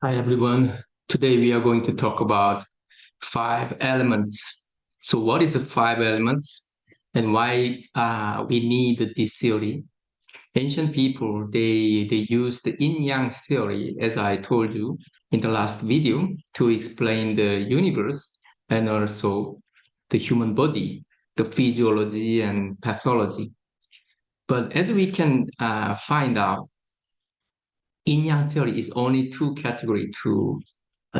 Hi everyone. Today we are going to talk about five elements. So what is the five elements and why we need this theory? Ancient people, they used the yin-yang theory, as I told you in the last video, to explain the universe and also the human body, the physiology and pathology. But as we can find out, yin-yang theory is only two categories to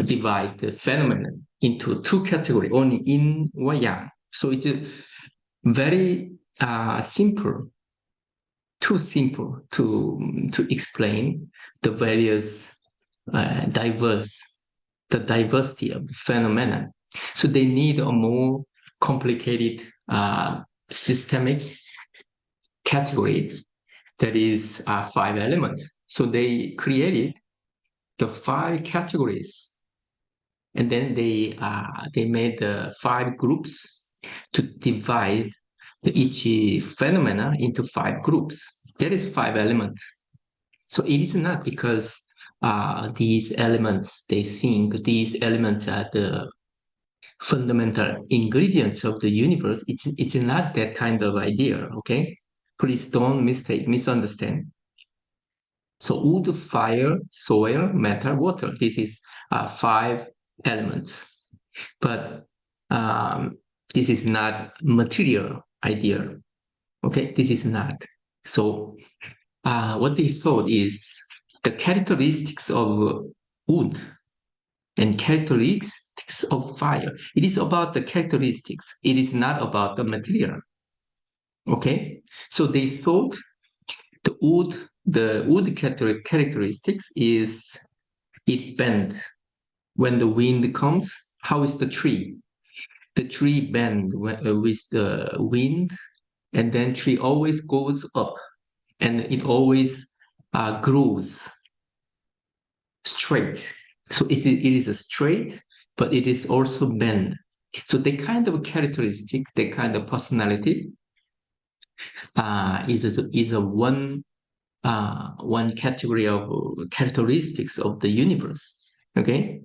divide the phenomenon into two categories, only yin or yang. So it's very simple, too simple to explain the various diverse, the diversity of the phenomenon. So they need a more complicated systemic category that is five elements. So they created the five categories, and then they made five groups to divide each phenomena into five groups. There is five elements. So it is not because these elements, they think these elements are the fundamental ingredients of the universe. It's not that kind of idea, okay? Please don't misunderstand. So wood, fire, soil, metal, water. This is five elements. But this is not material idea. Okay, this is not. So what they thought is the characteristics of wood and characteristics of fire. It is about the characteristics. It is not about the material. Okay, so they thought the wood characteristics is it bend when the wind comes. How is the tree? The tree bend with the wind, and then tree always goes up, and it always grows straight. So it is a straight, but it is also bend. So the kind of characteristics, the kind of personality is a one category of characteristics of the universe. Okay,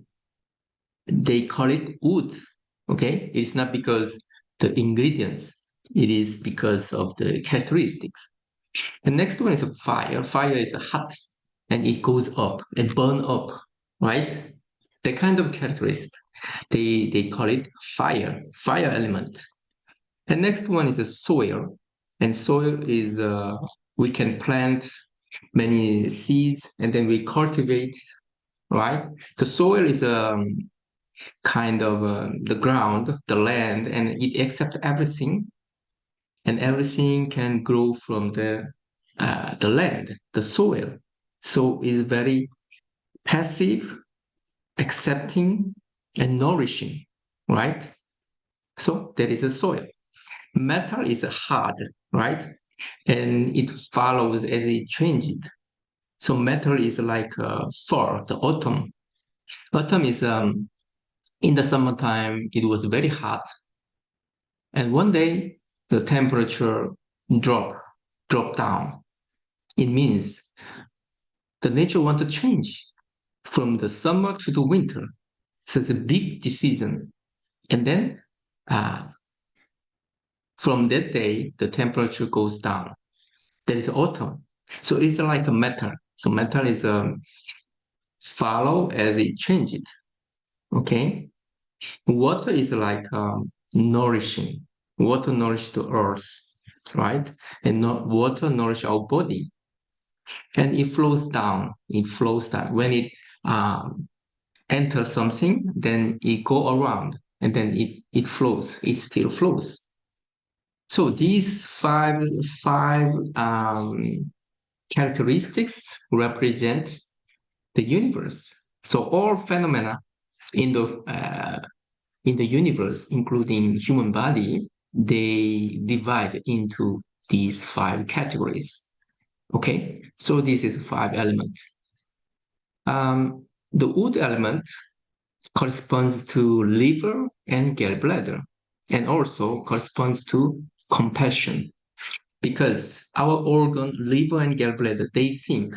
they call it wood. Okay, it's not because the ingredients, it is because of the characteristics. The next one is a fire. Fire is a hot and it goes up and burn up, right? The kind of characteristic, they call it fire element. And next one is a soil. And soil is we can plant many seeds and then we cultivate, right? The soil is kind of the ground, the land, and it accepts everything, and everything can grow from the land, the soil. So it's very passive, accepting, and nourishing, right? So there is a soil. Metal is hard, right? And it follows as it changes. So metal is like fall, the autumn. Autumn is in the summertime, it was very hot. And one day the temperature drop drop down. It means the nature want to change from the summer to the winter. So it's a big decision. And then uh, from that day, the temperature goes down. There is autumn. So it's like a metal. So metal is follow as it changes. Okay. Water is like nourishing. Water nourishes the earth, right? And water nourishes our body. And it flows down. It flows down. When it enters something, then it go around and then it flows. It still flows. So these five characteristics represent the universe. So all phenomena in the universe, including human body, they divide into these five categories. Okay, so this is five elements. The wood element corresponds to liver and gallbladder, and also corresponds to compassion, because our organ, liver and gallbladder, they think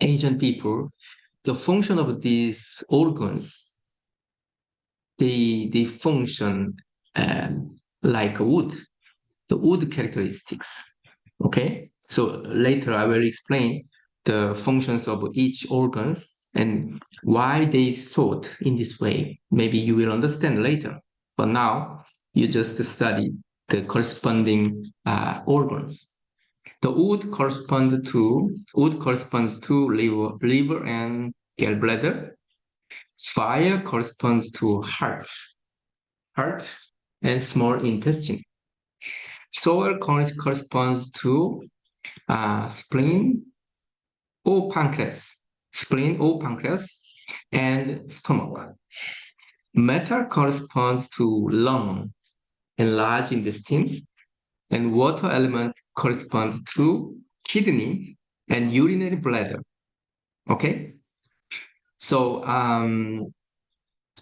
ancient people the function of these organs, they function like wood, the wood characteristics. Okay, so later I will explain the functions of each organs and why they thought in this way. Maybe you will understand later, but now you just study the corresponding organs. The wood corresponds to liver and gallbladder. Fire corresponds to heart and small intestine. Soil corresponds to spleen or pancreas, and stomach. Metal corresponds to lung and large intestine, and water element corresponds to kidney and urinary bladder. Okay, so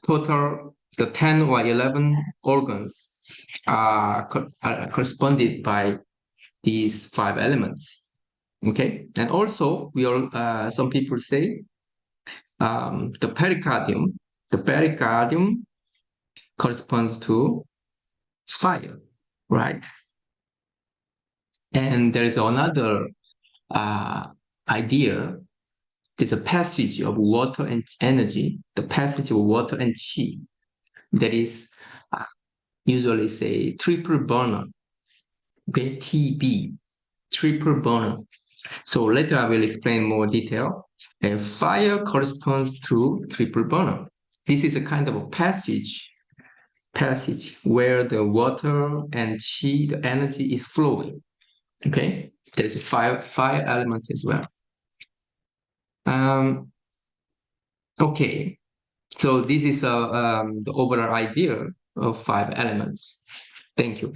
total the 10 or 11 organs are corresponded by these 5 elements. Okay, and also some people say the pericardium corresponds to fire, right? And there is another idea. There's a passage of water and energy, the passage of water and chi. That is usually say triple burner. Okay, TB, triple burner. So later I will explain more detail. And fire corresponds to triple burner. This is a kind of a passage where the water and chi, the energy is flowing. Okay, there's a fire element as well. Okay, so this is the overall idea of 5 elements. Thank you.